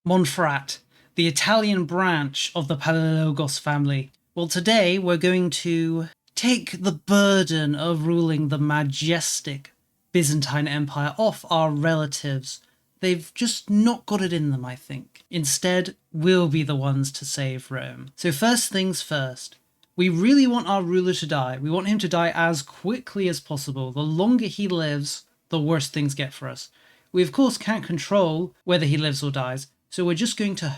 Montferrat, the Italian branch of the Palaiologos family. Well, today we're going to take the burden of ruling the majestic Byzantine Empire off our relatives. They've just not got it in them, I think. Instead, we'll be the ones to save Rome. So first things first, we really want our ruler to die. We want him to die as quickly as possible. The longer he lives, the worse things get for us. We of course can't control whether he lives or dies, so we're just going to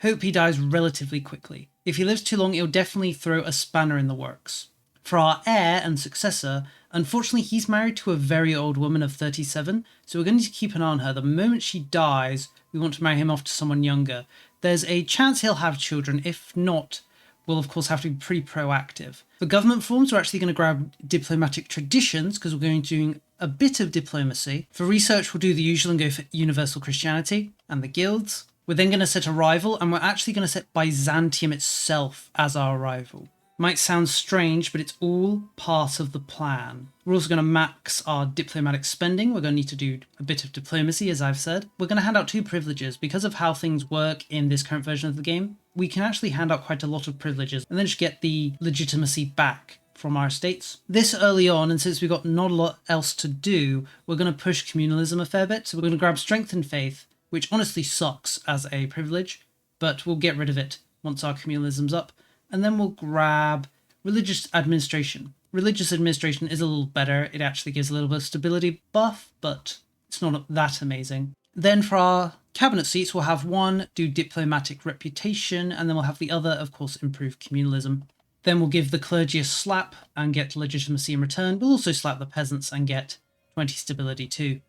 hope he dies relatively quickly. If he lives too long, it'll definitely throw a spanner in the works. For our heir and successor, unfortunately he's married to a very old woman of 37, so we're going to keep an eye on her. The moment she dies, we want to marry him off to someone younger. There's a chance he'll have children. If not, we'll of course have to be pretty proactive. For government forms, we're actually going to grab diplomatic traditions because we're going to do a bit of diplomacy. For research, we'll do the usual and go for universal Christianity and the guilds. We're then going to set a rival, and we're actually going to set Byzantium itself as our rival. Might sound strange, but it's all part of the plan. We're also going to max our diplomatic spending. We're going to need to do a bit of diplomacy, as I've said. We're going to hand out 2 privileges. Because of how things work in this current version of the game, we can actually hand out quite a lot of privileges and then just get the legitimacy back from our states. This early on, and since we've got not a lot else to do, we're going to push communalism a fair bit. So we're going to grab strength and faith, which honestly sucks as a privilege, but we'll get rid of it once our communalism's up. And then we'll grab religious administration. Religious administration is a little better. It actually gives a little bit of stability buff, but it's not that amazing. Then for our cabinet seats, we'll have one do diplomatic reputation, and then we'll have the other, of course, improve communalism. Then we'll give the clergy a slap and get legitimacy in return. We'll also slap the peasants and get 20 stability too.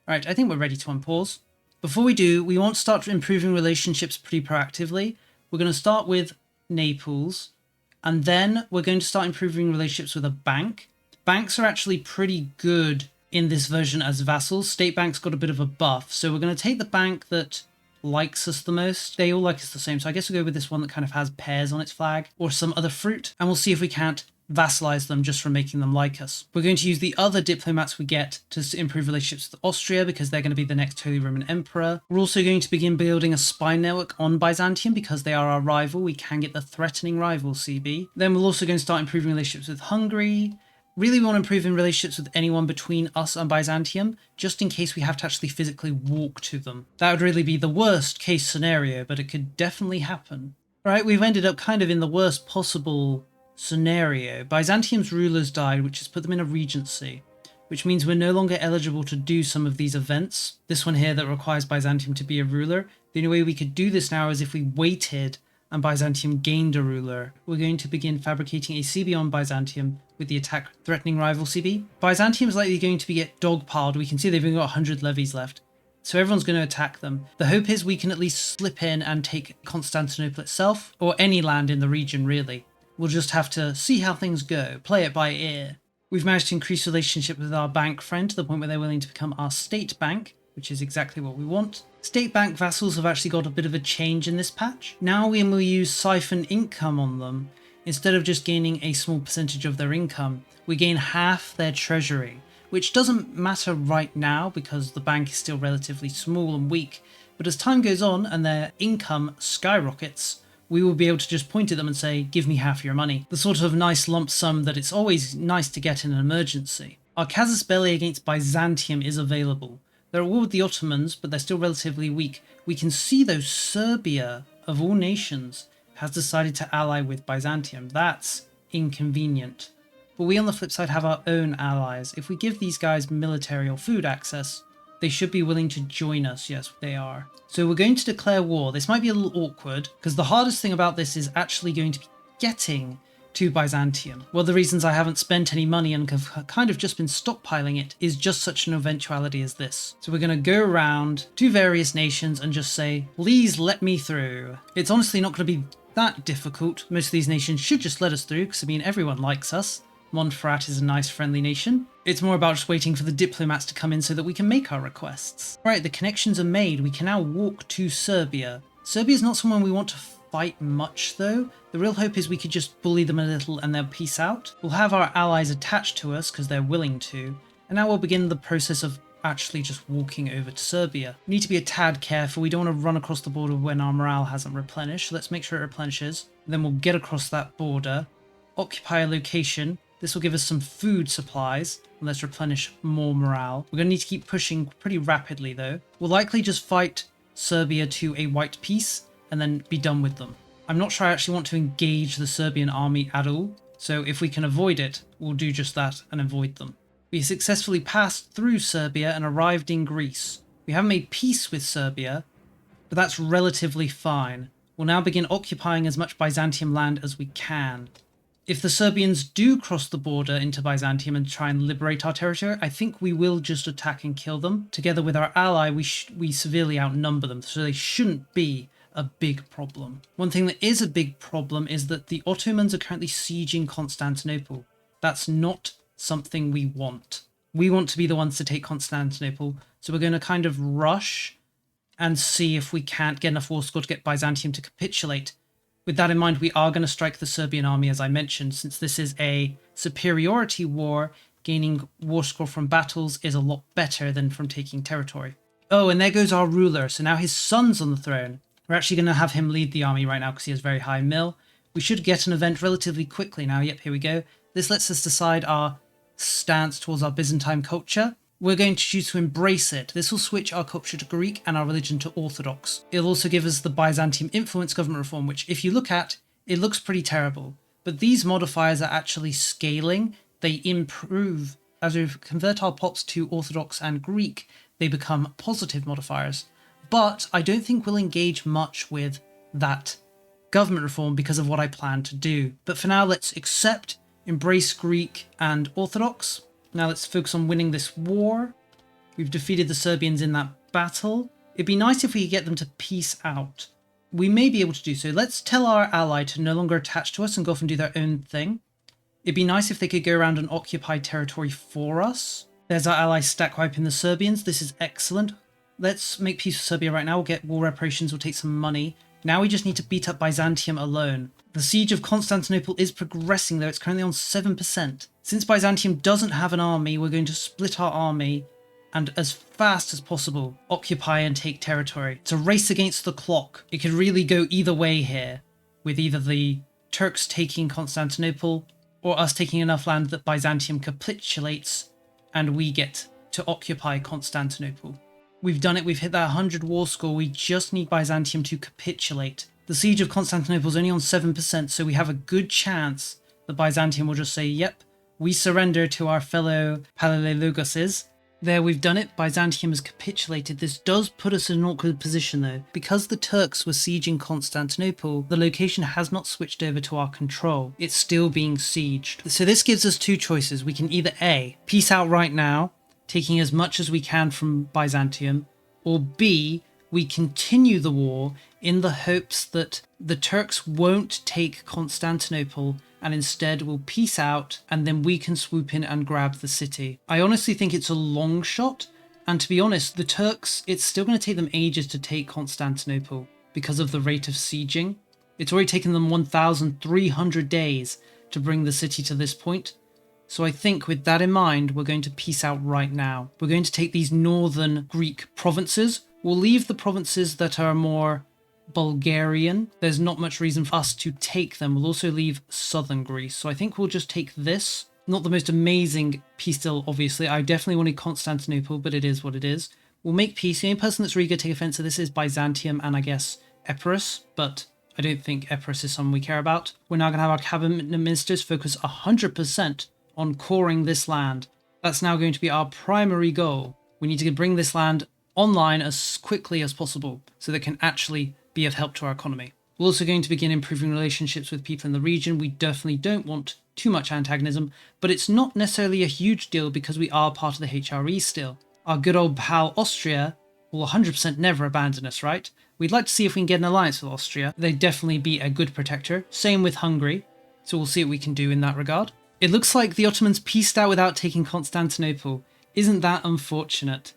Right, I think we're ready to unpause. Before we do, we want to start improving relationships pretty proactively. We're going to start with Naples, and then we're going to start improving relationships with a bank. Banks are actually pretty good in this version as vassals. State banks got a bit of a buff, so we're going to take the bank that likes us the most. They all like us the same, so I guess we'll go with this one that kind of has pears on its flag, or some other fruit, and we'll see if we can't vassalize them just from making them like us. We're going to use the other diplomats we get to improve relationships with Austria because they're going to be the next Holy Roman Emperor. We're also going to begin building a spy network on Byzantium because they are our rival. We can get the threatening rival CB. Then we're also going to start improving relationships with Hungary. Really, we want to improve in relationships with anyone between us and Byzantium, just in case we have to actually physically walk to them. That would really be the worst case scenario, but it could definitely happen. Right, we've ended up kind of in the worst possible scenario. Byzantium's rulers died, which has put them in a regency, which means we're no longer eligible to do some of these events. This one here that requires Byzantium to be a ruler. The only way we could do this now is if we waited and Byzantium gained a ruler. We're going to begin fabricating a CB on Byzantium with the attack threatening rival CB. Byzantium is likely going to get dogpiled. We can see they've only got 100 levies left, so everyone's going to attack them. The hope is we can at least slip in and take Constantinople itself, or any land in the region really. We'll just have to see how things go, play it by ear. We've managed to increase relationship with our bank friend to the point where they're willing to become our state bank, which is exactly what we want. State bank vassals have actually got a bit of a change in this patch. Now we will use siphon income on them. Instead of just gaining a small percentage of their income, we gain half their treasury, which doesn't matter right now because the bank is still relatively small and weak. But as time goes on and their income skyrockets, we will be able to just point at them and say, give me half your money. The sort of nice lump sum that it's always nice to get in an emergency. Our casus belli against Byzantium is available. They're at war with the Ottomans, but they're still relatively weak. We can see though Serbia, of all nations, has decided to ally with Byzantium. That's inconvenient. But we on the flip side have our own allies. If we give these guys military or food access, they should be willing to join us. Yes, they are. So we're going to declare war. This might be a little awkward because the hardest thing about this is actually going to be getting to Byzantium. One of the reasons I haven't spent any money and have kind of just been stockpiling it is just such an eventuality as this. So we're going to go around to various nations and just say, please let me through. It's honestly not going to be that difficult. Most of these nations should just let us through because I mean everyone likes us. Montferrat is a nice friendly nation. It's more about just waiting for the diplomats to come in so that we can make our requests. Right, the connections are made. We can now walk to Serbia. Serbia is not someone we want to fight much though. The real hope is we could just bully them a little and they'll peace out. We'll have our allies attached to us because they're willing to. And now we'll begin the process of actually just walking over to Serbia. We need to be a tad careful. We don't want to run across the border when our morale hasn't replenished. So let's make sure it replenishes. Then we'll get across that border, occupy a location. This will give us some food supplies, and let's replenish more morale. We're going to need to keep pushing pretty rapidly though. We'll likely just fight Serbia to a white peace and then be done with them. I'm not sure I actually want to engage the Serbian army at all, so if we can avoid it, we'll do just that and avoid them. We successfully passed through Serbia and arrived in Greece. We haven't made peace with Serbia, but that's relatively fine. We'll now begin occupying as much Byzantium land as we can. If the Serbians do cross the border into Byzantium and try and liberate our territory, I think we will just attack and kill them. Together with our ally, we severely outnumber them, so they shouldn't be a big problem. One thing that is a big problem is that the Ottomans are currently sieging Constantinople. That's not something we want. We want to be the ones to take Constantinople, so we're going to kind of rush and see if we can't get enough war score to get Byzantium to capitulate. With that in mind, we are going to strike the Serbian army, as I mentioned, since this is a superiority war. Gaining war score from battles is a lot better than from taking territory. Oh, and there goes our ruler. So now his son's on the throne. We're actually going to have him lead the army right now because he has very high mill. We should get an event relatively quickly now. Yep, here we go. This lets us decide our stance towards our Byzantine culture. We're going to choose to embrace it. This will switch our culture to Greek and our religion to Orthodox. It'll also give us the Byzantium influence government reform, which if you look at, it looks pretty terrible. But these modifiers are actually scaling. They improve. As we convert our pops to Orthodox and Greek, they become positive modifiers. But I don't think we'll engage much with that government reform because of what I plan to do. But for now, let's accept, embrace Greek and Orthodox. Now let's focus on winning this war. We've defeated the Serbians in that battle. It'd be nice if we could get them to peace out. We may be able to do so. Let's tell our ally to no longer attach to us and go off and do their own thing. It'd be nice if they could go around and occupy territory for us. There's our ally stack wiping the Serbians. This is excellent. Let's make peace with Serbia right now. We'll get war reparations. We'll take some money. Now we just need to beat up Byzantium alone. The siege of Constantinople is progressing though. It's currently on 7%. Since Byzantium doesn't have an army, we're going to split our army and as fast as possible occupy and take territory. It's a race against the clock. It could really go either way here, with either the Turks taking Constantinople or us taking enough land that Byzantium capitulates and we get to occupy Constantinople. We've done it. We've hit that 100 war score. We just need Byzantium to capitulate. The siege of Constantinople is only on 7%, so we have a good chance that Byzantium will just say, yep, we surrender to our fellow Palaiologoses. There, we've done it. Byzantium has capitulated. This does put us in an awkward position though. Because the Turks were sieging Constantinople, the location has not switched over to our control. It's still being sieged. So this gives us two choices. We can either A, peace out right now, taking as much as we can from Byzantium, or B, we continue the war in the hopes that the Turks won't take Constantinople and instead will peace out and then we can swoop in and grab the city. I honestly think it's a long shot, and to be honest, the Turks, it's still going to take them ages to take Constantinople because of the rate of sieging. It's already taken them 1,300 days to bring the city to this point. So I think with that in mind, we're going to peace out right now. We're going to take these northern Greek provinces. We'll leave the provinces that are more Bulgarian. There's not much reason for us to take them. We'll also leave southern Greece. So I think we'll just take this. Not the most amazing peace deal, obviously. I definitely wanted Constantinople, but it is what it is. We'll make peace. The only person that's really going to take offense to this is Byzantium and I guess Epirus, but I don't think Epirus is someone we care about. We're now going to have our cabinet ministers focus 100% on coring this land. That's now going to be our primary goal. We need to bring this land online as quickly as possible so that it can actually be of help to our economy. We're also going to begin improving relationships with people in the region. We definitely don't want too much antagonism, but it's not necessarily a huge deal because we are part of the HRE still. Our good old pal Austria will 100% never abandon us, right? We'd like to see if we can get an alliance with Austria. They'd definitely be a good protector. Same with Hungary, so we'll see what we can do in that regard. It looks like the Ottomans peaced out without taking Constantinople. Isn't that unfortunate?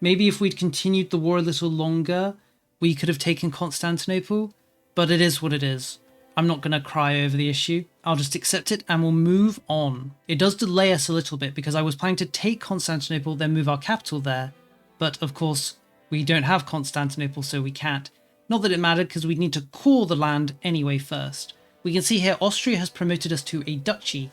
Maybe if we'd continued the war a little longer, we could have taken Constantinople, but it is what it is. I'm not going to cry over the issue. I'll just accept it and we'll move on. It does delay us a little bit because I was planning to take Constantinople, then move our capital there. But of course, we don't have Constantinople, so we can't. Not that it mattered because we need to core the land anyway first. We can see here Austria has promoted us to a duchy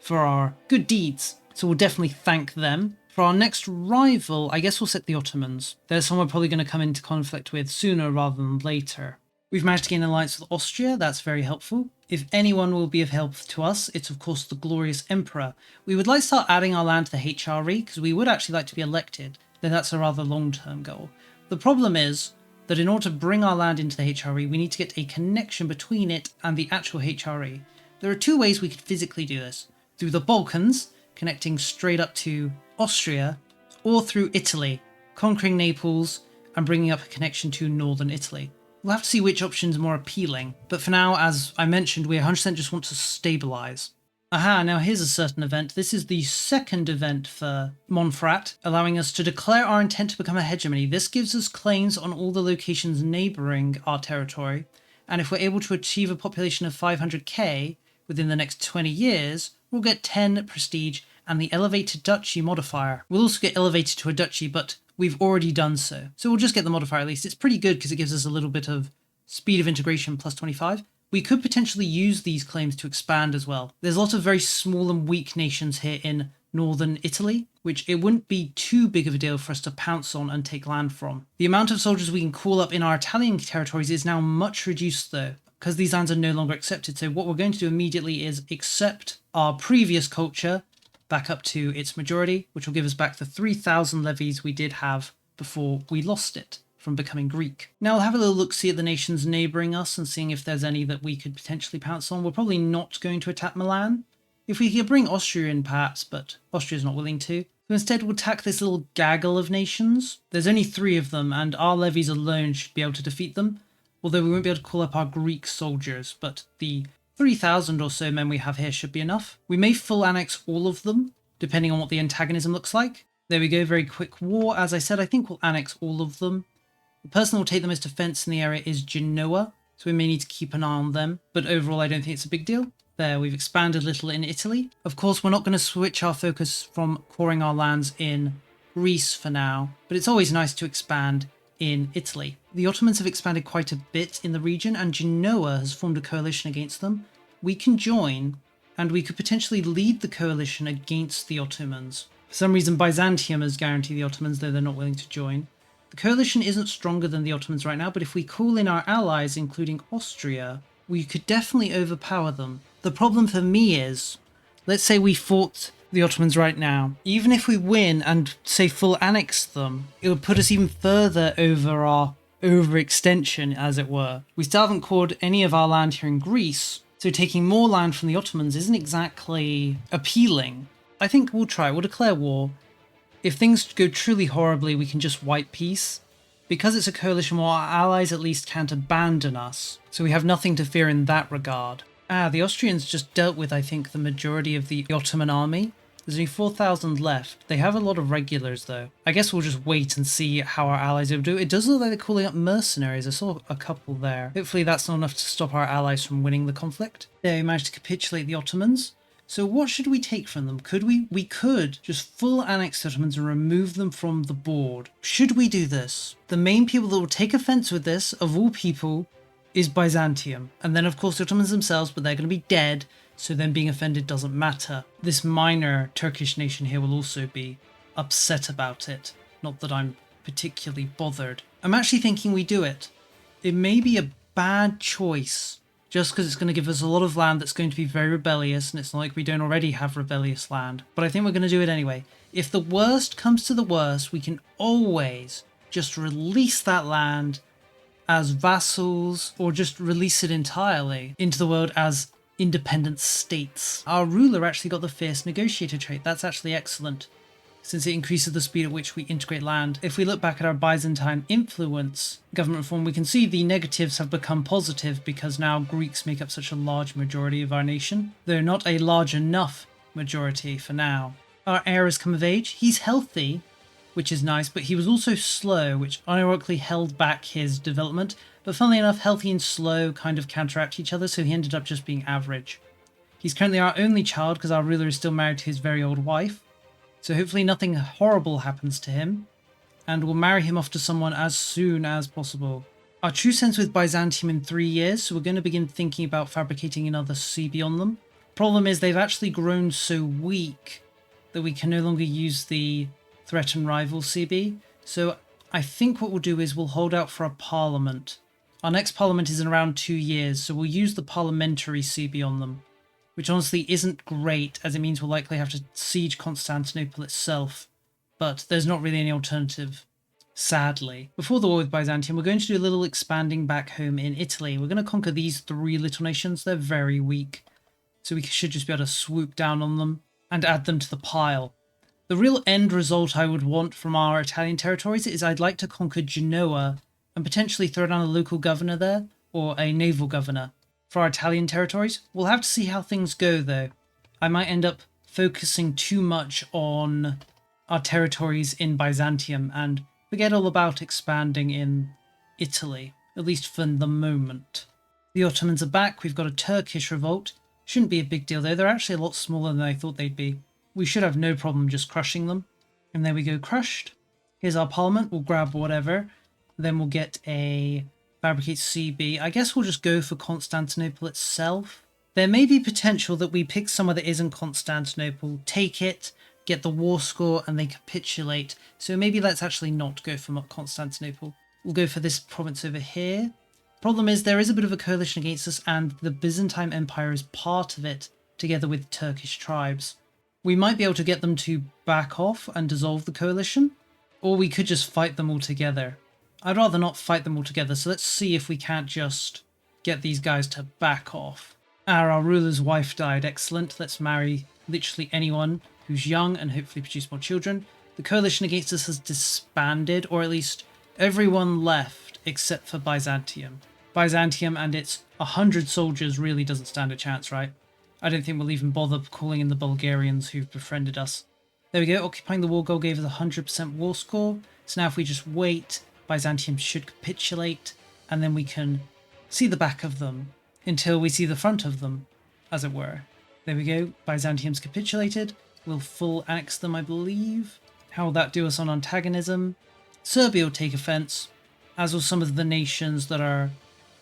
for our good deeds. So we'll definitely thank them. For our next rival, I guess we'll set the Ottomans. They're someone we're probably going to come into conflict with sooner rather than later. We've managed to gain an alliance with Austria, that's very helpful. If anyone will be of help to us, it's of course the glorious Emperor. We would like to start adding our land to the HRE, because we would actually like to be elected, though that's a rather long-term goal. The problem is that in order to bring our land into the HRE, we need to get a connection between it and the actual HRE. There are two ways we could physically do this. Through the Balkans, connecting straight up to Austria, or through Italy, conquering Naples and bringing up a connection to northern Italy. We'll have to see which option is more appealing, but for now, as I mentioned, we 100% just want to stabilize. Aha, now here's a certain event. This is the second event for Montferrat, allowing us to declare our intent to become a hegemony. This gives us claims on all the locations neighbouring our territory, and if we're able to achieve a population of 500k within the next 20 years, we'll get 10 prestige and the elevated duchy modifier. We'll also get elevated to a duchy, but we've already done so. So we'll just get the modifier at least. It's pretty good because it gives us a little bit of speed of integration plus 25. We could potentially use these claims to expand as well. There's a lot of very small and weak nations here in northern Italy, which it wouldn't be too big of a deal for us to pounce on and take land from. The amount of soldiers we can call up in our Italian territories is now much reduced though, because these lands are no longer accepted. So what we're going to do immediately is accept our previous culture back up to its majority, which will give us back the 3,000 levies we did have before we lost it from becoming Greek. Now we'll have a little look-see at the nations neighbouring us and seeing if there's any that we could potentially pounce on. We're probably not going to attack Milan. If we could bring Austria in perhaps, but Austria's not willing to. So instead we'll attack this little gaggle of nations. There's only 3 of them and our levies alone should be able to defeat them, although we won't be able to call up our Greek soldiers, but the 3,000 or so men we have here should be enough. We may full annex all of them, depending on what the antagonism looks like. There we go, very quick war. As I said, I think we'll annex all of them. The person who will take the most defense in the area is Genoa, so we may need to keep an eye on them, but overall I don't think it's a big deal. There, we've expanded a little in Italy. Of course, we're not going to switch our focus from coring our lands in Greece for now, but it's always nice to expand in Italy. The Ottomans have expanded quite a bit in the region and Genoa has formed a coalition against them. We can join and we could potentially lead the coalition against the Ottomans. For some reason Byzantium has guaranteed the Ottomans, though they're not willing to join. The coalition isn't stronger than the Ottomans right now, but if we call in our allies, including Austria, we could definitely overpower them. The problem for me is, let's say we fought the Ottomans right now. Even if we win and, say, full annex them, it would put us even further over our overextension, as it were. We still haven't cored any of our land here in Greece, so taking more land from the Ottomans isn't exactly appealing. I think we'll try. We'll declare war. If things go truly horribly, we can just wipe peace. Because it's a coalition war, our allies at least can't abandon us, so we have nothing to fear in that regard. The Austrians just dealt with, I think, the majority of the Ottoman army. There's only 4,000 left. They have a lot of regulars, though. I guess we'll just wait and see how our allies will do. It does look like they're calling up mercenaries. I saw a couple there. Hopefully that's not enough to stop our allies from winning the conflict. They managed to capitulate the Ottomans. So what should we take from them? Could we? We could just full annex the Ottomans and remove them from the board. Should we do this? The main people that will take offense with this, of all people, is Byzantium. And then of course the Ottomans themselves, but they're going to be dead, so them being offended doesn't matter. This minor Turkish nation here will also be upset about it. Not that I'm particularly bothered. I'm actually thinking we do it. It may be a bad choice, just because it's going to give us a lot of land that's going to be very rebellious, and it's not like we don't already have rebellious land. But I think we're going to do it anyway. If the worst comes to the worst, we can always just release that land as vassals, or just release it entirely into the world as independent states. Our ruler actually got the fierce negotiator trait. That's actually excellent, since it increases the speed at which we integrate land. If we look back at our Byzantine influence government form, we can see the negatives have become positive because now Greeks make up such a large majority of our nation, though not a large enough majority for now. Our heir has come of age. He's healthy, which is nice, but he was also slow, which ironically held back his development. But funnily enough, healthy and slow kind of counteract each other, so he ended up just being average. He's currently our only child because our ruler is still married to his very old wife, so hopefully nothing horrible happens to him, and we'll marry him off to someone as soon as possible. Our truce ends with Byzantium in 3 years, so we're going to begin thinking about fabricating another CB on them. Problem is they've actually grown so weak that we can no longer use the threat and rival CB, so I think what we'll do is we'll hold out for a parliament. Our next parliament is in around 2 years, so we'll use the parliamentary CB on them, which honestly isn't great, as it means we'll likely have to siege Constantinople itself, but there's not really any alternative, sadly. Before the war with Byzantium, we're going to do a little expanding back home in Italy. We're going to conquer these 3 little nations. They're very weak, so we should just be able to swoop down on them and add them to the pile. The real end result I would want from our Italian territories is I'd like to conquer Genoa and potentially throw down a local governor there, or a naval governor. For our Italian territories, we'll have to see how things go though. I might end up focusing too much on our territories in Byzantium and forget all about expanding in Italy, at least for the moment. The Ottomans are back. We've got a Turkish revolt. Shouldn't be a big deal though. They're actually a lot smaller than I thought they'd be. We should have no problem just crushing them. And there we go, crushed. Here's our parliament. We'll grab whatever. Then we'll get a fabricate CB. I guess we'll just go for Constantinople itself. There may be potential that we pick somewhere that isn't Constantinople, take it, get the war score, and then capitulate. So maybe let's actually not go for Constantinople. We'll go for this province over here. Problem is there is a bit of a coalition against us, and the Byzantine Empire is part of it, together with Turkish tribes. We might be able to get them to back off and dissolve the coalition, or we could just fight them all together. I'd rather not fight them all together, so let's see if we can't just get these guys to back off. Our ruler's wife died. Excellent. Let's marry literally anyone who's young and hopefully produce more children. The coalition against us has disbanded, or at least everyone left except for Byzantium. Byzantium and its 100 soldiers really doesn't stand a chance, right? I don't think we'll even bother calling in the Bulgarians who've befriended us. There we go. Occupying the war goal gave us a 100% war score. So now if we just wait, Byzantium should capitulate, and then we can see the back of them until we see the front of them, as it were. There we go. Byzantium's capitulated. We'll full annex them, I believe. How will that do us on antagonism? Serbia will take offense, as will some of the nations that are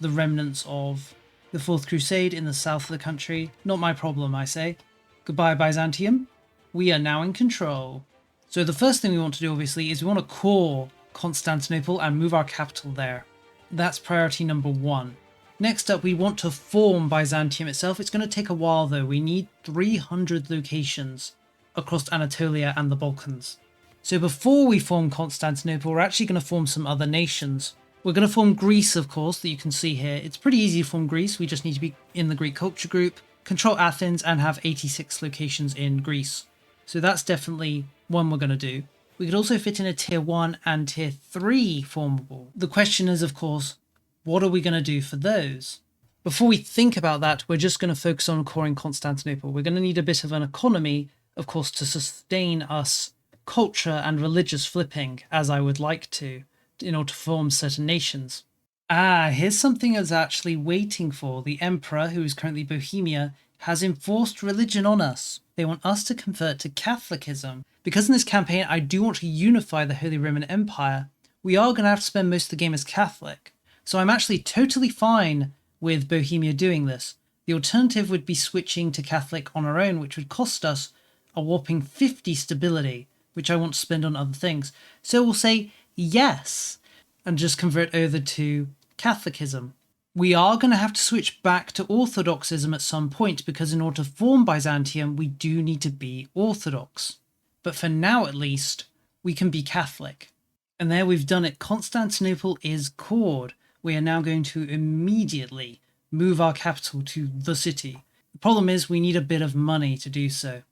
the remnants of the Fourth Crusade in the south of the country. Not my problem, I say. Goodbye, Byzantium. We are now in control. So the first thing we want to do, obviously, is we want to core Constantinople and move our capital there. That's priority number 1. Next up, we want to form Byzantium itself. It's going to take a while, though. We need 300 locations across Anatolia and the Balkans. So before we form Constantinople, we're actually going to form some other nations. We're going to form Greece, of course, that you can see here. It's pretty easy to form Greece. We just need to be in the Greek culture group, control Athens, and have 86 locations in Greece. So that's definitely one we're going to do. We could also fit in a tier 1 and tier 3 formable. The question is, of course, what are we going to do for those? Before we think about that, we're just going to focus on coring Constantinople. We're going to need a bit of an economy, of course, to sustain us culture and religious flipping, as I would like to, in order to form certain nations. Here's something I was actually waiting for. The Emperor, who is currently Bohemia, has enforced religion on us. They want us to convert to Catholicism. Because in this campaign I do want to unify the Holy Roman Empire, we are going to have to spend most of the game as Catholic. So I'm actually totally fine with Bohemia doing this. The alternative would be switching to Catholic on our own, which would cost us a whopping 50 stability, which I want to spend on other things. So we'll say yes, and just convert over to Catholicism. We are going to have to switch back to Orthodoxism at some point, because in order to form Byzantium, we do need to be Orthodox. But for now, at least, we can be Catholic. And there we've done it. Constantinople is cored. We are now going to immediately move our capital to the city. The problem is we need a bit of money to do so.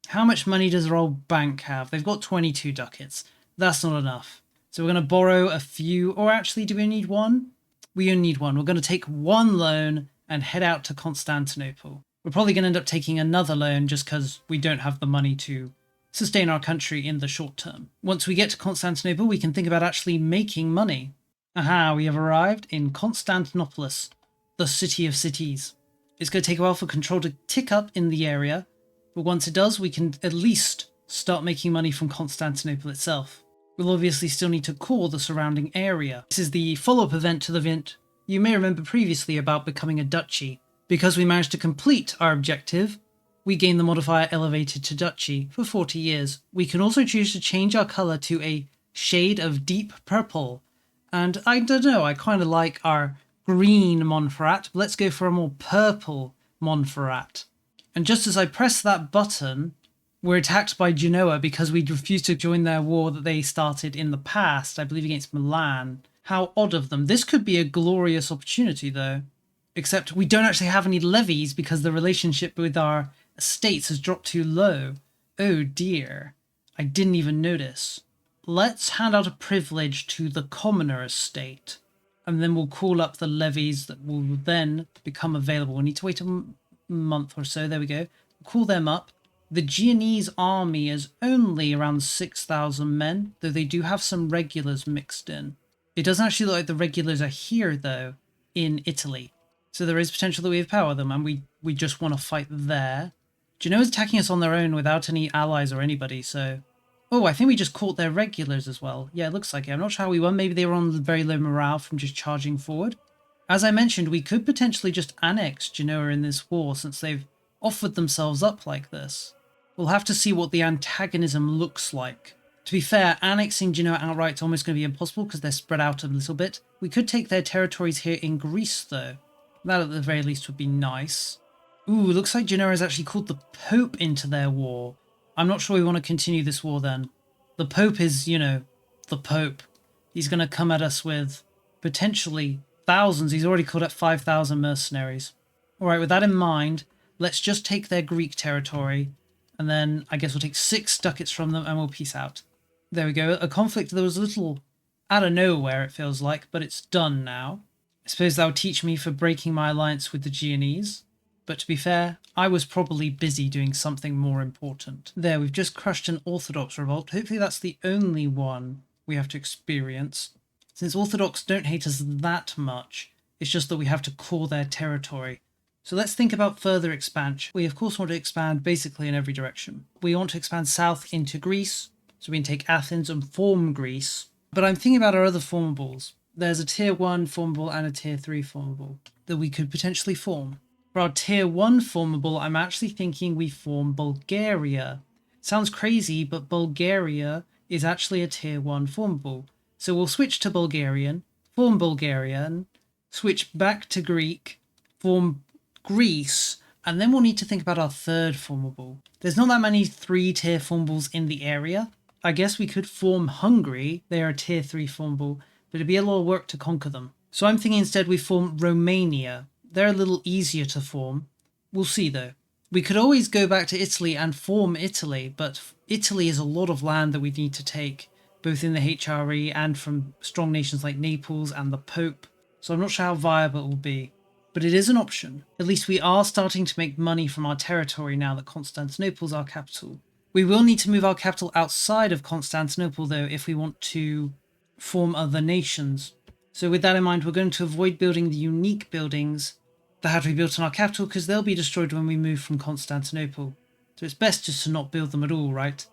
How much money does our old bank have? They've got 22 ducats. That's not enough. So we're going to borrow a few, or actually, do we need one? We only need one. We're going to take one loan and head out to Constantinople. We're probably going to end up taking another loan just because we don't have the money to sustain our country in the short term. Once we get to Constantinople, we can think about actually making money. Aha, we have arrived in Constantinopolis, the city of cities. It's going to take a while for control to tick up in the area, but once it does, we can at least start making money from Constantinople itself. We'll obviously still need to core the surrounding area. This is the follow-up event to the event you may remember previously about becoming a duchy. Because we managed to complete our objective, we gain the modifier elevated to duchy for 40 years. We can also choose to change our colour to a shade of deep purple. And I don't know, I kind of like our green Montferrat. Let's go for a more purple Montferrat. And just as I press that button, we're attacked by Genoa because we refused to join their war that they started in the past, I believe against Milan. How odd of them. This could be a glorious opportunity though. Except we don't actually have any levies because the relationship with our estates has dropped too low. Oh dear. I didn't even notice. Let's hand out a privilege to the commoner estate. And then we'll call up the levies that will then become available. We need to wait a month or so. There we go. We'll call them up. The Genoese army is only around 6,000 men, though they do have some regulars mixed in. It doesn't actually look like the regulars are here, though, in Italy. So there is potential that we overpower them, and we just want to fight there. Genoa's attacking us on their own without any allies or anybody, so... Oh, I think we just caught their regulars as well. Yeah, it looks like it. I'm not sure how we won. Maybe they were on very low morale from just charging forward. As I mentioned, we could potentially just annex Genoa in this war, since they've offered themselves up like this. We'll have to see what the antagonism looks like. To be fair, annexing Genoa outright is almost going to be impossible because they're spread out a little bit. We could take their territories here in Greece, though. That at the very least would be nice. Ooh, looks like Genoa has actually called the Pope into their war. I'm not sure we want to continue this war then. The Pope is, you know, the Pope. He's going to come at us with potentially thousands. He's already called up 5,000 mercenaries. Alright, with that in mind, let's just take their Greek territory. And then I guess we'll take 6 ducats from them and we'll peace out. There we go. A conflict that was a little out of nowhere, it feels like, but it's done now. I suppose that would teach me for breaking my alliance with the Genoese. But to be fair, I was probably busy doing something more important. There, we've just crushed an Orthodox revolt. Hopefully that's the only one we have to experience. Since Orthodox don't hate us that much, it's just that we have to core their territory. So let's think about further expansion. We of course want to expand basically in every direction. We want to expand south into Greece, so we can take Athens and form Greece. But I'm thinking about our other formables. There's a tier 1 formable and a tier 3 formable that we could potentially form. For our tier 1 formable, I'm actually thinking we form Bulgaria. Sounds crazy, but Bulgaria is actually a tier 1 formable. So we'll switch to Bulgarian, form Bulgarian, switch back to Greek, form Greece, and then we'll need to think about our third formable. There's not that many 3-tier formables in the area. I guess we could form Hungary. They are a tier 3 formable, but it'd be a lot of work to conquer them. So I'm thinking instead we form Romania. They're a little easier to form. We'll see though. We could always go back to Italy and form Italy, but Italy is a lot of land that we need to take, both in the HRE and from strong nations like Naples and the Pope. So I'm not sure how viable it will be. But it is an option. At least we are starting to make money from our territory now that Constantinople is our capital. We will need to move our capital outside of Constantinople though if we want to form other nations. So with that in mind, we're going to avoid building the unique buildings that have to be built in our capital because they'll be destroyed when we move from Constantinople. So it's best just to not build them at all, right?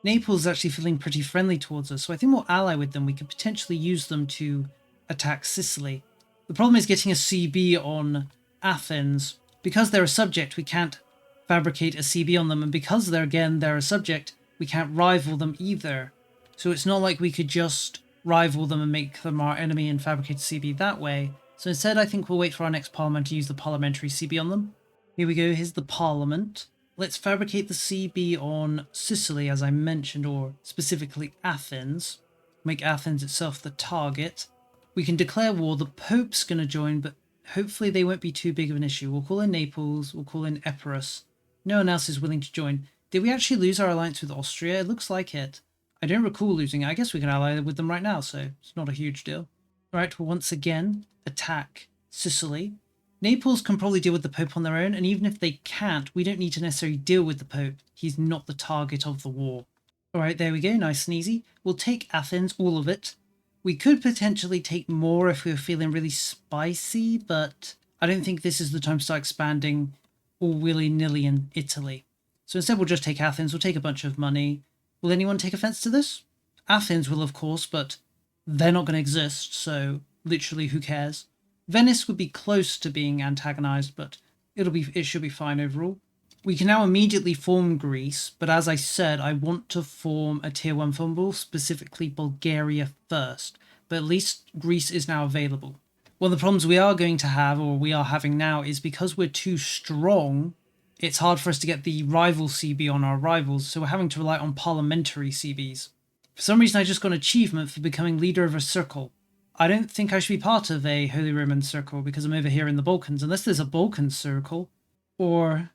Naples is actually feeling pretty friendly towards us, so I think we'll ally with them. We could potentially use them to attack Sicily. The problem is getting a CB on Athens. Because they're a subject, we can't fabricate a CB on them, and because they're a subject, we can't rival them either. So it's not like we could just rival them and make them our enemy and fabricate a CB that way. So instead, I think we'll wait for our next parliament to use the parliamentary CB on them. Here we go, here's the parliament. Let's fabricate the CB on Sicily, as I mentioned, or specifically Athens. Make Athens itself the target. We can declare war. The Pope's going to join, but hopefully they won't be too big of an issue. We'll call in Naples. We'll call in Epirus. No one else is willing to join. Did we actually lose our alliance with Austria? It looks like it. I don't recall losing it. I guess we can ally with them right now, so it's not a huge deal. Alright, we'll once again attack Sicily. Naples can probably deal with the Pope on their own, and even if they can't, we don't need to necessarily deal with the Pope. He's not the target of the war. Alright, there we go. Nice and easy. We'll take Athens, all of it. We could potentially take more if we were feeling really spicy, but I don't think this is the time to start expanding all willy-nilly in Italy. So instead we'll just take Athens, we'll take a bunch of money. Will anyone take offense to this? Athens will, of course, but they're not going to exist, so literally who cares? Venice would be close to being antagonized, but it should be fine overall. We can now immediately form Greece, but as I said, I want to form a tier 1 formable, specifically Bulgaria first, but at least Greece is now available. One of the problems we are going to have, or we are having now, is because we're too strong, it's hard for us to get the rival CB on our rivals, so we're having to rely on parliamentary CBs. For some reason I just got an achievement for becoming leader of a circle. I don't think I should be part of a Holy Roman circle because I'm over here in the Balkans, unless there's a Balkan circle, or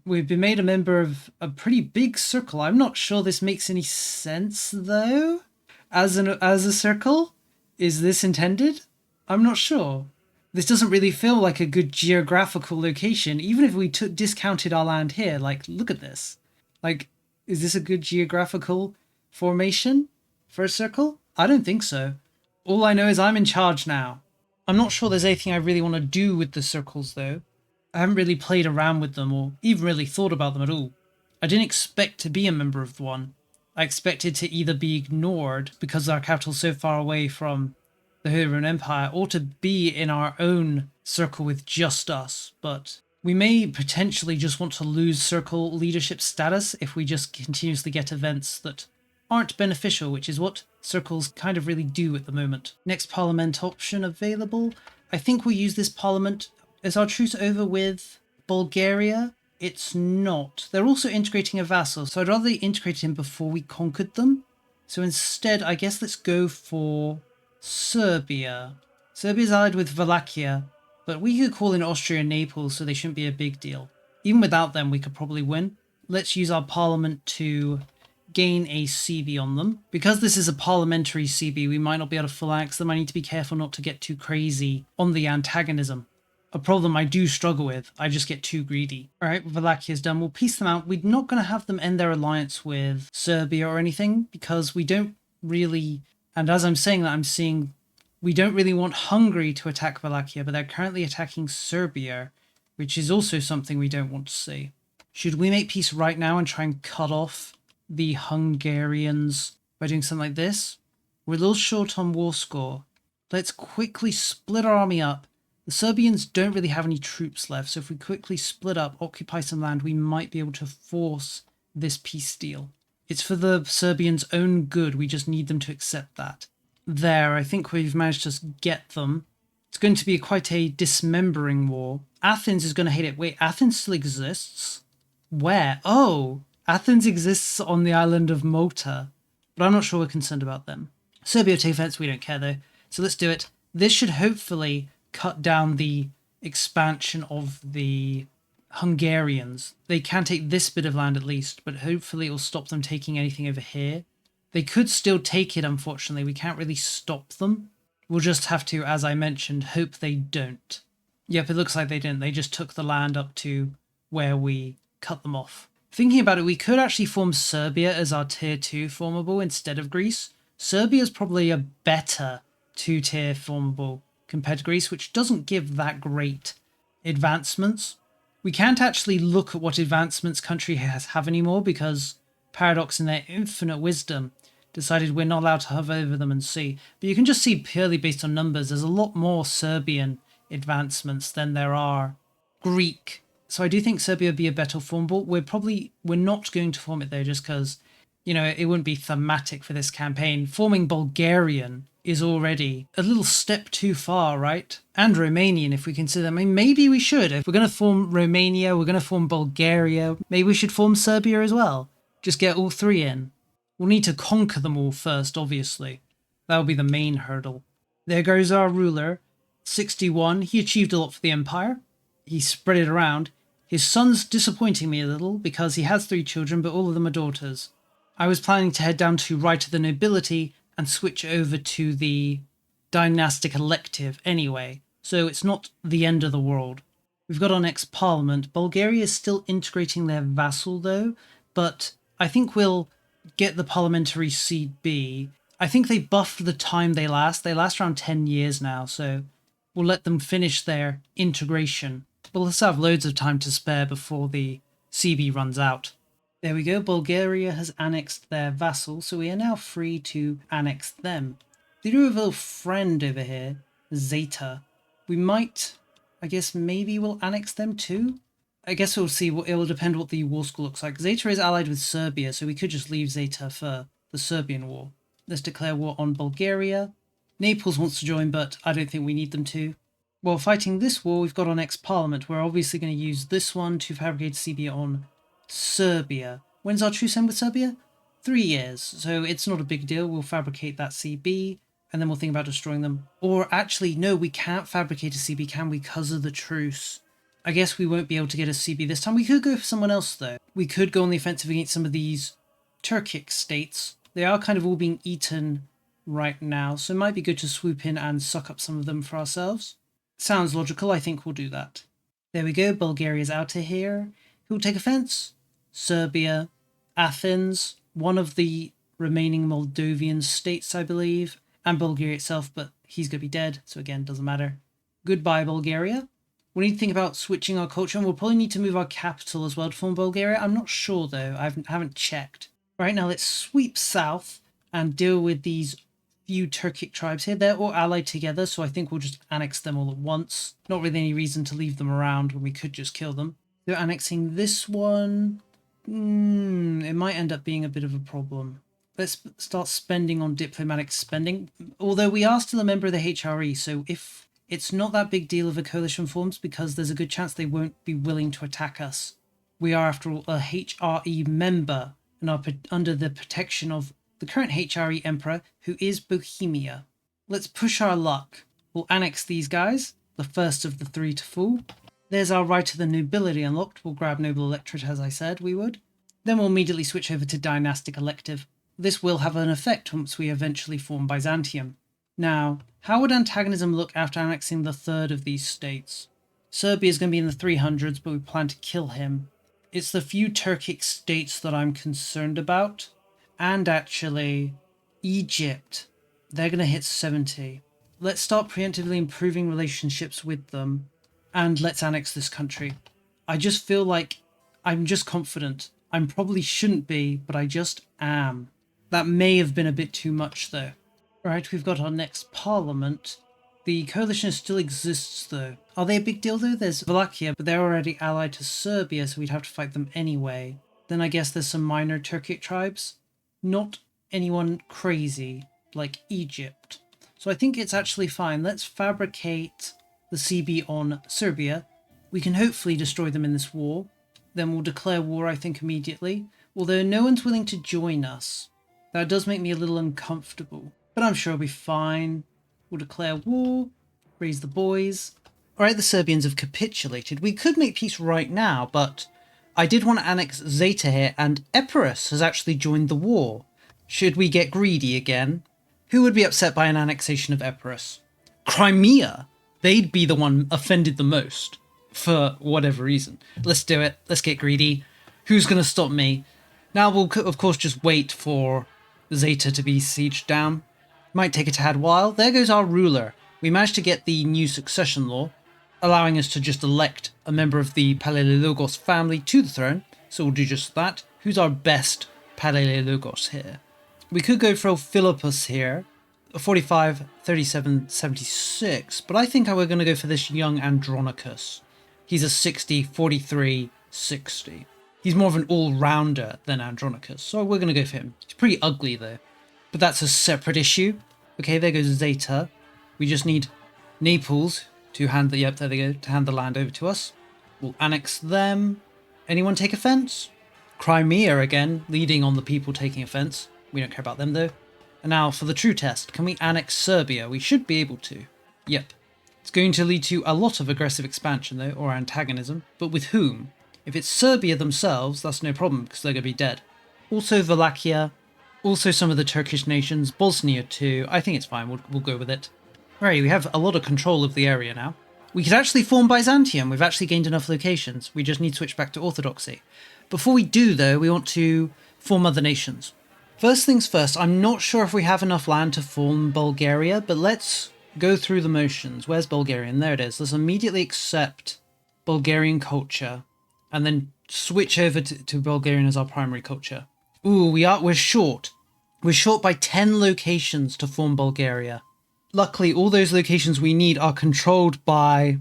we've been made a member of a pretty big circle. I'm not sure this makes any sense though. As a circle, is this intended? I'm not sure. This doesn't really feel like a good geographical location, even if we discounted our land here. Like, look at this. Like, is this a good geographical formation for a circle? I don't think so. All I know is I'm in charge now. I'm not sure there's anything I really want to do with the circles though. I haven't really played around with them or even really thought about them at all. I didn't expect to be a member of one. I expected to either be ignored because our capital's so far away from the Holy Roman Empire, or to be in our own circle with just us, but we may potentially just want to lose circle leadership status if we just continuously get events that aren't beneficial, which is what circles kind of really do at the moment. Next parliament option available. I think we'll use this parliament. Is our truce over with Bulgaria? It's not. They're also integrating a vassal, so I'd rather they integrated him before we conquered them. So instead, I guess let's go for Serbia. Serbia's allied with Wallachia, but we could call in Austria and Naples, so they shouldn't be a big deal. Even without them, we could probably win. Let's use our parliament to gain a CB on them. Because this is a parliamentary CB, we might not be able to full axe them. I need to be careful not to get too crazy on the antagonism. A problem I do struggle with. I just get too greedy. Alright, Wallachia's done. We'll peace them out. We're not going to have them end their alliance with Serbia or anything, because we don't really... And as I'm saying that, I'm seeing we don't really want Hungary to attack Wallachia, but they're currently attacking Serbia, which is also something we don't want to see. Should we make peace right now and try and cut off the Hungarians by doing something like this? We're a little short on war score. Let's quickly split our army up. The Serbians don't really have any troops left, so if we quickly split up, occupy some land, we might be able to force this peace deal. It's for the Serbians' own good, we just need them to accept that. There, I think we've managed to get them. It's going to be quite a dismembering war. Athens is going to hate it. Wait, Athens still exists? Where? Oh, Athens exists on the island of Malta, but I'm not sure we're concerned about them. Serbia take offense, we don't care though. So let's do it. This should hopefully cut down the expansion of the Hungarians. They can take this bit of land at least, but hopefully it will stop them taking anything over here. They could still take it, unfortunately. We can't really stop them. We'll just have to, as I mentioned, hope they don't. Yep, it looks like they didn't. They just took the land up to where we cut them off. Thinking about it, we could actually form Serbia as our tier 2 formable instead of Greece. Serbia is probably a better 2-tier formable compared to Greece, which doesn't give that great advancements. We can't actually look at what advancements country have anymore because Paradox in their infinite wisdom decided we're not allowed to hover over them and see. But you can just see purely based on numbers, there's a lot more Serbian advancements than there are Greek. So I do think Serbia would be a better formable. We're not going to form it though, just because, you know, it wouldn't be thematic for this campaign. Forming Bulgarian is already a little step too far, right? And Romanian, if we consider. I mean, maybe we should. If we're going to form Romania, we're going to form Bulgaria, maybe we should form Serbia as well. Just get all three in. We'll need to conquer them all first, obviously. That'll be the main hurdle. There goes our ruler. 61. He achieved a lot for the empire. He spread it around. His son's disappointing me a little because he has 3 children, but all of them are daughters. I was planning to head down to Right of the Nobility and switch over to the dynastic elective anyway, so it's not the end of the world. We've got our next parliament. Bulgaria is still integrating their vassal though, but I think we'll get the parliamentary CB. I think they buffed the time they last. They last around 10 years now, so we'll let them finish their integration. We'll still have loads of time to spare before the CB runs out. There we go, Bulgaria has annexed their vassal, so we are now free to annex them. They do have a little friend over here, Zeta. We might, I guess maybe we'll annex them too? I guess we'll see, it will depend what the war school looks like. Zeta is allied with Serbia, so we could just leave Zeta for the Serbian war. Let's declare war on Bulgaria. Naples wants to join, but I don't think we need them to. While fighting this war, we've got our next parliament. We're obviously going to use this one to fabricate a CB on Serbia. When's our truce end with Serbia? 3 years, so it's not a big deal. We'll fabricate that CB, and then we'll think about destroying them. Or actually, no, we can't fabricate a CB, can we, because of the truce? I guess we won't be able to get a CB this time. We could go for someone else, though. We could go on the offensive against some of these Turkic states. They are kind of all being eaten right now, so it might be good to swoop in and suck up some of them for ourselves. Sounds logical, I think we'll do that. There we go, Bulgaria's out of here. Who'll take offense? Serbia, Athens, one of the remaining Moldovan states, I believe, and Bulgaria itself, but he's going to be dead, so again, doesn't matter. Goodbye, Bulgaria. We need to think about switching our culture, and we'll probably need to move our capital as well to form Bulgaria. I'm not sure, though. I haven't checked. Right, now let's sweep south and deal with these few Turkic tribes here. They're all allied together, so I think we'll just annex them all at once. Not really any reason to leave them around when we could just kill them. So annexing this one... it might end up being a bit of a problem. Let's start spending on diplomatic spending. Although we are still a member of the HRE, so if it's not that big deal if a coalition forms, because there's a good chance they won't be willing to attack us. We are, after all, a HRE member and are under the protection of the current HRE emperor, who is Bohemia. Let's push our luck. We'll annex these guys, the first of the 3 to fall. There's our right to the nobility unlocked. We'll grab noble electorate, as I said we would. Then we'll immediately switch over to dynastic elective. This will have an effect once we eventually form Byzantium. Now, how would antagonism look after annexing the third of these states? Serbia is going to be in the 300s, but we plan to kill him. It's the few Turkic states that I'm concerned about. And actually, Egypt. They're going to hit 70. Let's start preemptively improving relationships with them. And let's annex this country. I just feel like I'm just confident. I probably shouldn't be, but I just am. That may have been a bit too much, though. Right, we've got our next parliament. The coalition still exists, though. Are they a big deal, though? There's Wallachia, but they're already allied to Serbia, so we'd have to fight them anyway. Then I guess there's some minor Turkic tribes. Not anyone crazy, like Egypt. So I think it's actually fine. Let's fabricate the CB on Serbia. We can hopefully destroy them in this war. Then we'll declare war, I think, immediately. Although no one's willing to join us. That does make me a little uncomfortable. But I'm sure it'll be fine. We'll declare war. Raise the boys. Alright, the Serbians have capitulated. We could make peace right now, but I did want to annex Zeta here, and Epirus has actually joined the war. Should we get greedy again? Who would be upset by an annexation of Epirus? Crimea! They'd be the one offended the most. For whatever reason. Let's do it. Let's get greedy. Who's going to stop me? Now we'll, of course, just wait for Zeta to be sieged down. Might take a tad while. There goes our ruler. We managed to get the new succession law, allowing us to just elect a member of the Palaiologos family to the throne. So we'll do just that. Who's our best Palaiologos here? We could go for Philippus here. 45, 37, 76. But I think we're going to go for this young Andronicus. He's a 60, 43, 60. He's more of an all-rounder than Andronicus, so we're going to go for him. He's pretty ugly, though. But that's a separate issue. Okay, there goes Zeta. We just need Naples to hand the... Yep, there they go. To hand the land over to us. We'll annex them. Anyone take offense? Crimea, again, leading on the people taking offense. We don't care about them, though. And now, for the true test. Can we annex Serbia? We should be able to. Yep. It's going to lead to a lot of aggressive expansion, though, or antagonism. But with whom? If it's Serbia themselves, that's no problem, because they're going to be dead. Also Wallachia. Also some of the Turkish nations. Bosnia too. I think it's fine. We'll go with it. Right, we have a lot of control of the area now. We could actually form Byzantium. We've actually gained enough locations. We just need to switch back to Orthodoxy. Before we do, though, we want to form other nations. First things first, I'm not sure if we have enough land to form Bulgaria, but let's go through the motions. Where's Bulgarian? There it is. Let's immediately accept Bulgarian culture and then switch over to Bulgarian as our primary culture. Ooh, we're short. We're short by 10 locations to form Bulgaria. Luckily, all those locations we need are controlled by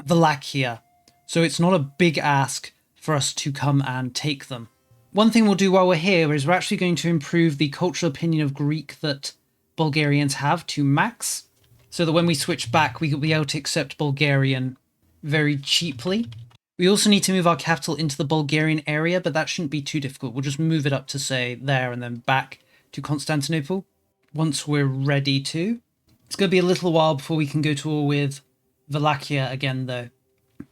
Wallachia, so it's not a big ask for us to come and take them. One thing we'll do while we're here is we're actually going to improve the cultural opinion of Greek that Bulgarians have to max, so that when we switch back, we will be able to accept Bulgarian very cheaply. We also need to move our capital into the Bulgarian area, but that shouldn't be too difficult. We'll just move it up to, say, there and then back to Constantinople once we're ready to. It's going to be a little while before we can go to war with Wallachia again, though,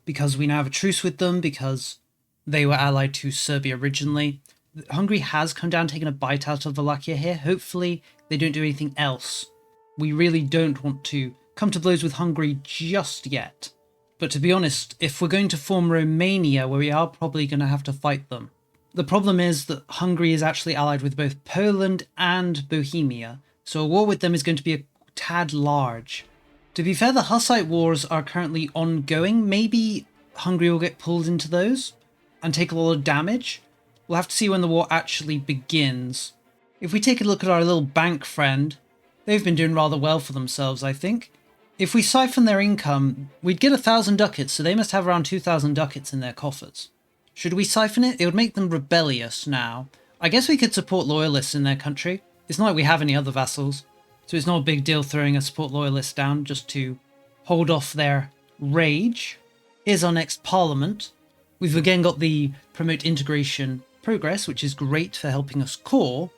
because we now have a truce with them, because they were allied to Serbia originally. Hungary has come down, taken a bite out of Wallachia here. Hopefully they don't do anything else. We really don't want to come to blows with Hungary just yet. But to be honest, if we're going to form Romania, where we are probably going to have to fight them. The problem is that Hungary is actually allied with both Poland and Bohemia, so a war with them is going to be a tad large. To be fair, the Hussite wars are currently ongoing. Maybe Hungary will get pulled into those and take a lot of damage. We'll have to see when the war actually begins. If we take a look at our little bank friend, they've been doing rather well for themselves, I think. If we siphon their income, we'd get 1,000 ducats, so they must have around 2,000 ducats in their coffers. Should we siphon it? It would make them rebellious now. I guess we could support loyalists in their country. It's not like we have any other vassals, so it's not a big deal throwing a support loyalist down just to hold off their rage. Here's our next parliament. We've again got the promote integration progress, which is great for helping us core,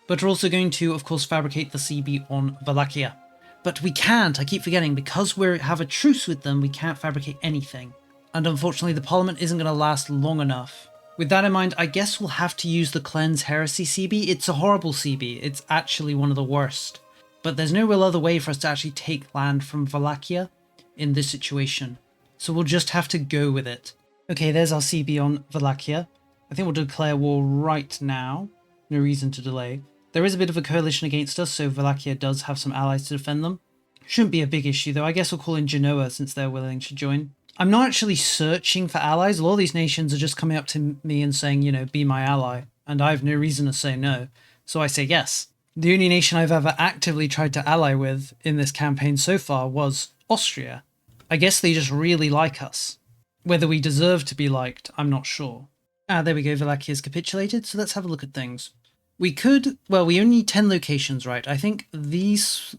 but we're also going to, of course, fabricate the CB on Wallachia. But we can't, I keep forgetting, because we have a truce with them, we can't fabricate anything. And unfortunately, the parliament isn't going to last long enough. With that in mind, I guess we'll have to use the Cleanse Heresy CB. It's a horrible CB. It's actually one of the worst. But there's no real other way for us to actually take land from Wallachia in this situation. So we'll just have to go with it. Okay, there's our CB on Wallachia. I think we'll declare war right now. No reason to delay. There is a bit of a coalition against us, so Wallachia does have some allies to defend them. Shouldn't be a big issue, though. I guess we'll call in Genoa since they're willing to join. I'm not actually searching for allies. A lot of these nations are just coming up to me and saying, you know, be my ally. And I have no reason to say no. So I say yes. The only nation I've ever actively tried to ally with in this campaign so far was Austria. I guess they just really like us. Whether we deserve to be liked, I'm not sure. Ah, there we go. Wallachia's capitulated. So let's have a look at things. We could, well, we only need 10 locations, right? I think this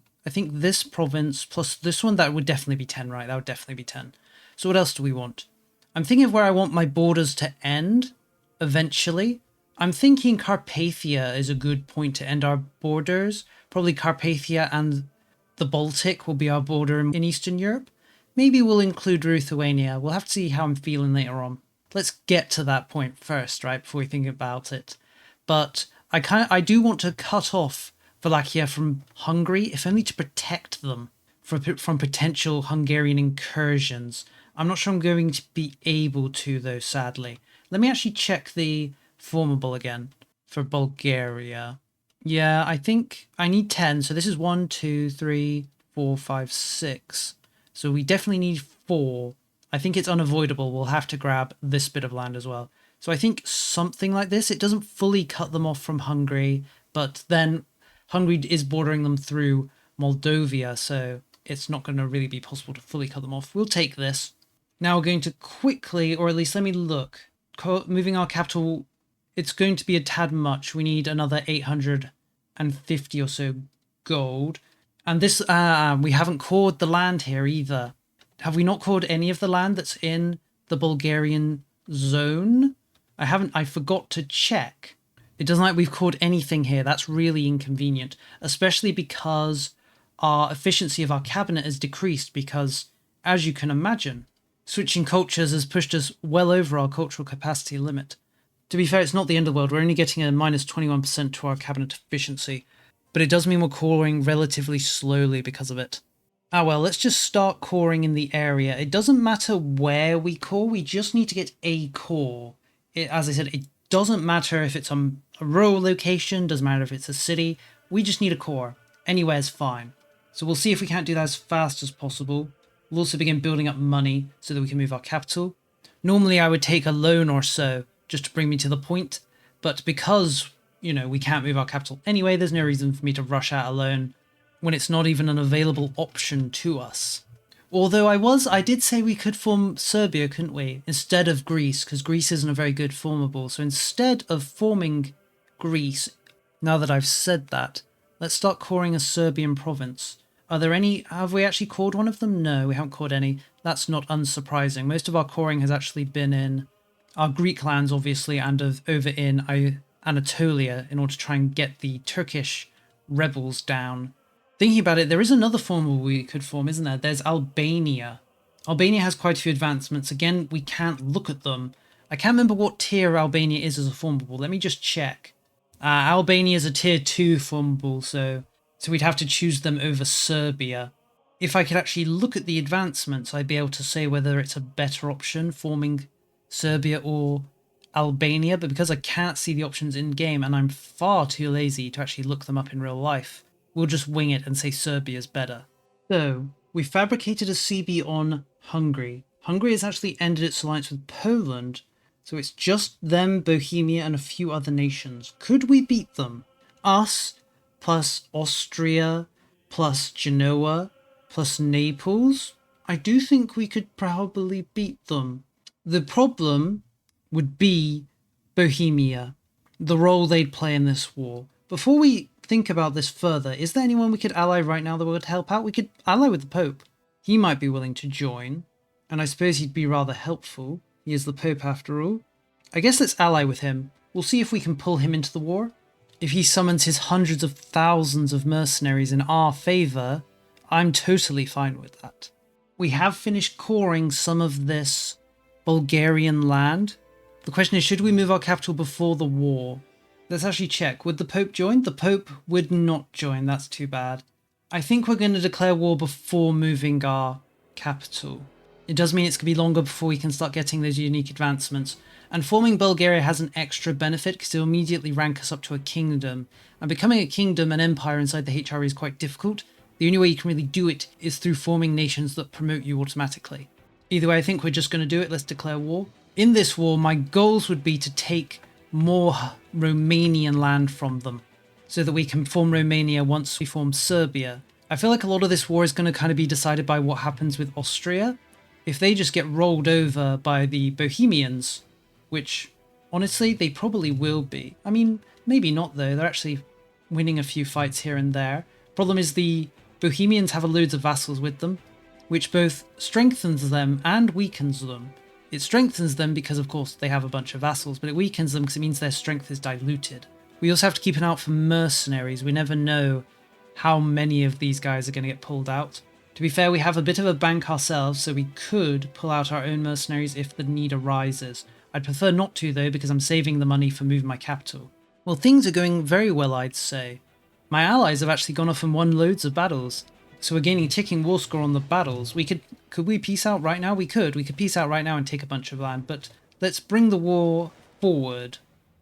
province plus this one, that would definitely be 10, right? That would definitely be 10. So what else do we want? I'm thinking of where I want my borders to end eventually. I'm thinking Carpathia is a good point to end our borders. Probably Carpathia and the Baltic will be our border in Eastern Europe. Maybe we'll include Lithuania. We'll have to see how I'm feeling later on. Let's get to that point first, right, before we think about it. But I do want to cut off Wallachia from Hungary, if only to protect them from potential Hungarian incursions. I'm not sure I'm going to be able to, though, sadly. Let me actually check the formable again for Bulgaria. Yeah, I think I need 10. So this is 1, 2, 3, 4, 5, 6. So we definitely need 4. I think it's unavoidable. We'll have to grab this bit of land as well. So I think something like this. It doesn't fully cut them off from Hungary, but then Hungary is bordering them through Moldova, so it's not going to really be possible to fully cut them off. We'll take this. Now we're going to quickly, or at least let me look. Moving our capital, it's going to be a tad much. We need another 850 or so gold. And this, we haven't cored the land here either. Have we not cored any of the land that's in the Bulgarian zone? I forgot to check. It doesn't like we've cored anything here. That's really inconvenient, especially because our efficiency of our cabinet has decreased because, as you can imagine, switching cultures has pushed us well over our cultural capacity limit. To be fair, it's not the end of the world. We're only getting a minus 21% to our cabinet efficiency, but it does mean we're coring relatively slowly because of it. Ah well, let's just start coring in the area. It doesn't matter where we core, we just need to get a core. As I said, it Doesn't matter if it's a rural location, doesn't matter if it's a city, we just need a core. Anywhere's fine. So we'll see if we can't do that as fast as possible. We'll also begin building up money so that we can move our capital. Normally I would take a loan or so just to bring me to the point, but because, we can't move our capital anyway, there's no reason for me to rush out a loan when it's not even an available option to us. Although I did say we could form Serbia, couldn't we? Instead of Greece, because Greece isn't a very good formable. So instead of forming Greece, now that I've said that, let's start coring a Serbian province. Have we actually cored one of them? No, we haven't cored any. That's not unsurprising. Most of our coring has actually been in our Greek lands, obviously, and over in Anatolia in order to try and get the Turkish rebels down. Thinking about it, there is another formable we could form, isn't there? There's Albania. Albania has quite a few advancements. Again, we can't look at them. I can't remember what tier Albania is as a formable. Let me just check. Albania is a tier 2 formable, so we'd have to choose them over Serbia. If I could actually look at the advancements, I'd be able to say whether it's a better option forming Serbia or Albania, but because I can't see the options in-game and I'm far too lazy to actually look them up in real life, we'll just wing it and say Serbia's better. So, we fabricated a CB on Hungary. Hungary has actually ended its alliance with Poland, so it's just them, Bohemia, and a few other nations. Could we beat them? Us, plus Austria, plus Genoa, plus Naples? I do think we could probably beat them. The problem would be Bohemia, the role they'd play in this war. Before we think about this further, is there anyone we could ally right now that would help out? We could ally with the Pope. He might be willing to join, and I suppose he'd be rather helpful. He is the Pope after all. I guess let's ally with him. We'll see if we can pull him into the war. If he summons his hundreds of thousands of mercenaries in our favour, I'm totally fine with that. We have finished coring some of this Bulgarian land. The question is, should we move our capital before the war? Let's actually check. Would the Pope join? The Pope would not join. That's too bad. I think we're going to declare war before moving our capital. It does mean it's going to be longer before we can start getting those unique advancements. And forming Bulgaria has an extra benefit because it'll immediately rank us up to a kingdom. And becoming a kingdom and empire inside the HRE is quite difficult. The only way you can really do it is through forming nations that promote you automatically. Either way, I think we're just going to do it. Let's declare war. In this war, my goals would be to take more Romanian land from them so that we can form Romania once we form Serbia. I feel like a lot of this war is going to kind of be decided by what happens with Austria. If they just get rolled over by the Bohemians, which honestly they probably will be. I mean, maybe not though. They're actually winning a few fights here and there. Problem is the Bohemians have loads of vassals with them, which both strengthens them and weakens them. It strengthens them because, of course, they have a bunch of vassals, but it weakens them because it means their strength is diluted. We also have to keep an eye out for mercenaries. We never know how many of these guys are going to get pulled out. To be fair, we have a bit of a bank ourselves, so we could pull out our own mercenaries if the need arises. I'd prefer not to, though, because I'm saving the money for moving my capital. Well, things are going very well, I'd say. My allies have actually gone off and won loads of battles. So we're gaining a ticking war score on the battles. Could we peace out right now? We could peace out right now and take a bunch of land, but let's bring the war forward,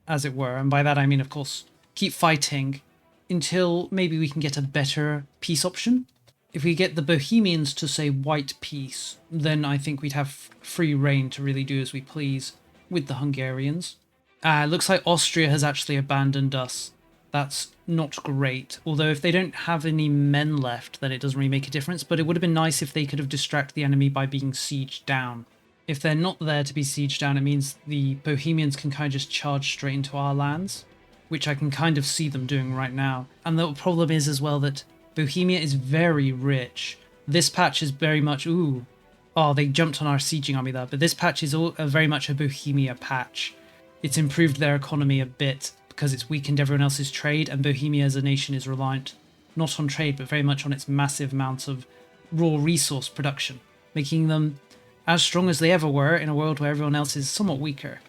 as it were. And by that I mean, of course, keep fighting until maybe we can get a better peace option. If we get the Bohemians to say white peace, then I think we'd have free reign to really do as we please with the Hungarians. Looks like Austria has actually abandoned us. That's not great. Although if they don't have any men left, then it doesn't really make a difference. But it would have been nice if they could have distracted the enemy by being sieged down. If they're not there to be sieged down, it means the Bohemians can kind of just charge straight into our lands, which I can kind of see them doing right now. And the problem is as well that Bohemia is very rich. This patch is very much, they jumped on our sieging army there. But this patch is very much a Bohemia patch. It's improved their economy a bit, because it's weakened everyone else's trade, and Bohemia as a nation is reliant not on trade but very much on its massive amounts of raw resource production, making them as strong as they ever were in a world where everyone else is somewhat weaker.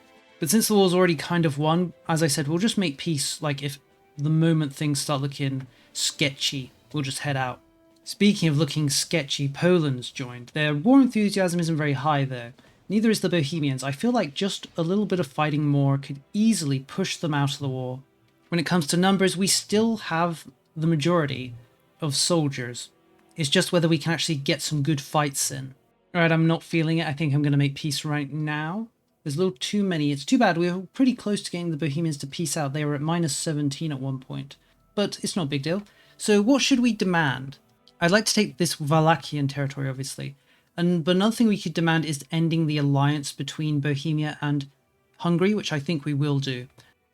But since the war's already kind of won, as I said, we'll just make peace. Like, if the moment things start looking sketchy, we'll just head out. Speaking of looking sketchy, Poland's joined. Their war enthusiasm isn't very high though. Neither is the Bohemians. I feel like just a little bit of fighting more could easily push them out of the war. When it comes to numbers, we still have the majority of soldiers. It's just whether we can actually get some good fights in. Alright, I'm not feeling it. I think I'm going to make peace right now. There's a little too many. It's too bad. We were pretty close to getting the Bohemians to peace out. They were at -17 at one point. But it's not a big deal. So what should we demand? I'd like to take this Wallachian territory, obviously. But another thing we could demand is ending the alliance between Bohemia and Hungary, which I think we will do.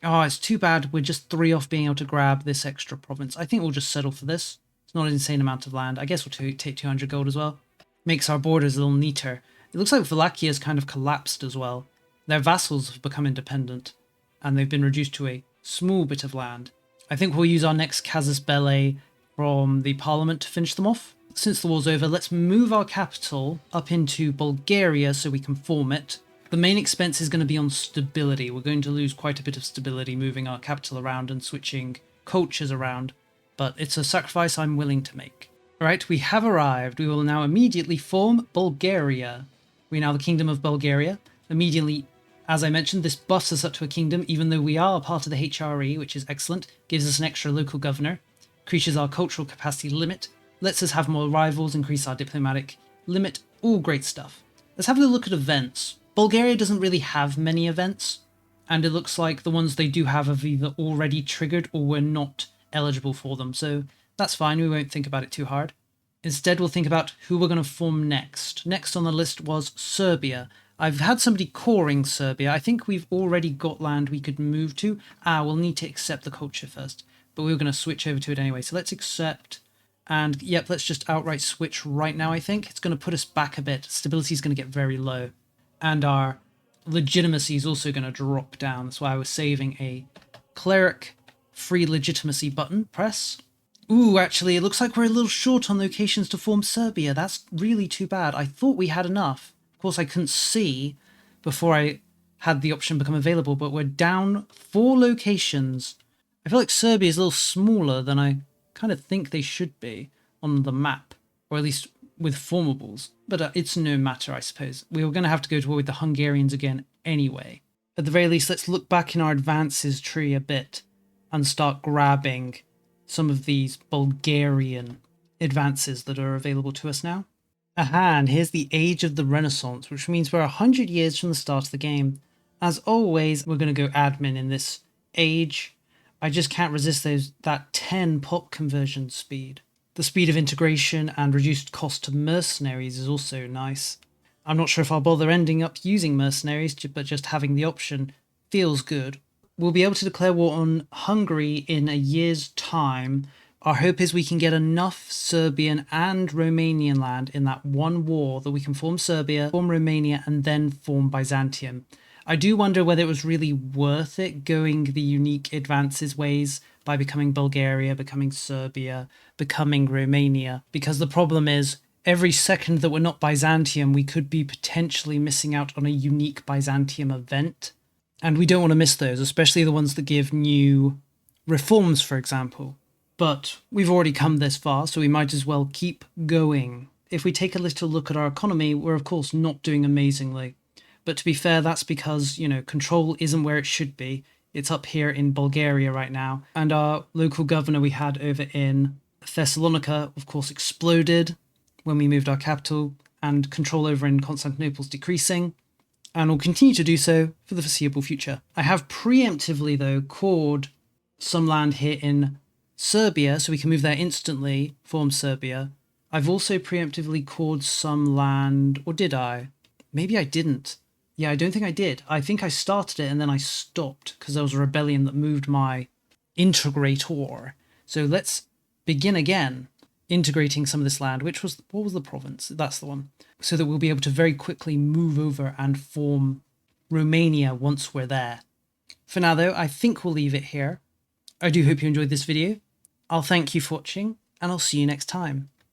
Oh, it's too bad we're just 3 off being able to grab this extra province. I think we'll just settle for this. It's not an insane amount of land. I guess we'll take 200 gold as well. Makes our borders a little neater. It looks like Wallachia has kind of collapsed as well. Their vassals have become independent, and they've been reduced to a small bit of land. I think we'll use our next casus belli from the parliament to finish them off. Since the war's over, let's move our capital up into Bulgaria so we can form it. The main expense is going to be on stability. We're going to lose quite a bit of stability moving our capital around and switching cultures around, but it's a sacrifice I'm willing to make. Alright, we have arrived. We will now immediately form Bulgaria. We're now the Kingdom of Bulgaria. Immediately, as I mentioned, this buffs us up to a kingdom, even though we are part of the HRE, which is excellent. Gives us an extra local governor. Increases our cultural capacity limit. Lets us have more rivals, increase our diplomatic limit. All great stuff. Let's have a look at events. Bulgaria doesn't really have many events, and it looks like the ones they do have either already triggered or we're not eligible for them, so that's fine, we won't think about it too hard. Instead, we'll think about who we're going to form next. Next on the list was Serbia. I've had somebody coring Serbia. I think we've already got land we could move to. We'll need to accept the culture first, but we were going to switch over to it anyway, so let's accept. And yep, let's just outright switch right now, I think. It's going to put us back a bit. Stability is going to get very low. And our legitimacy is also going to drop down. That's why I was saving a cleric free legitimacy button press. Ooh, actually, it looks like we're a little short on locations to form Serbia. That's really too bad. I thought we had enough. Of course, I couldn't see before I had the option become available, but we're down 4 locations. I feel like Serbia is a little smaller than I kind of think they should be on the map, or at least with formables, but it's no matter, I suppose. We were going to have to go to war with the Hungarians again anyway. At the very least, let's look back in our advances tree a bit and start grabbing some of these Bulgarian advances that are available to us now. Aha, and here's the age of the Renaissance, which means we're 100 years from the start of the game. As always, we're going to go admin in this age. I just can't resist that 10 pop conversion speed. The speed of integration and reduced cost to mercenaries is also nice. I'm not sure if I'll bother ending up using mercenaries, but just having the option feels good. We'll be able to declare war on Hungary in a year's time. Our hope is we can get enough Serbian and Romanian land in that one war that we can form Serbia, form Romania, and then form Byzantium. I do wonder whether it was really worth it going the unique advances ways by becoming Bulgaria, becoming Serbia, becoming Romania, because the problem is every second that we're not Byzantium, we could be potentially missing out on a unique Byzantium event. And we don't want to miss those, especially the ones that give new reforms, for example. But we've already come this far, so we might as well keep going. If we take a little look at our economy, we're of course not doing amazingly. But to be fair, that's because, control isn't where it should be. It's up here in Bulgaria right now. And our local governor we had over in Thessalonica, of course, exploded when we moved our capital, and control over in Constantinople's decreasing, and will continue to do so for the foreseeable future. I have preemptively, though, cored some land here in Serbia, so we can move there instantly, form Serbia. I've also preemptively cored some land, or did I? Maybe I didn't. Yeah, I don't think I did. I think I started it and then I stopped because there was a rebellion that moved my integrator. So let's begin again, integrating some of this land, what was the province? That's the one. So that we'll be able to very quickly move over and form Romania once we're there. For now, though, I think we'll leave it here. I do hope you enjoyed this video. I'll thank you for watching, and I'll see you next time.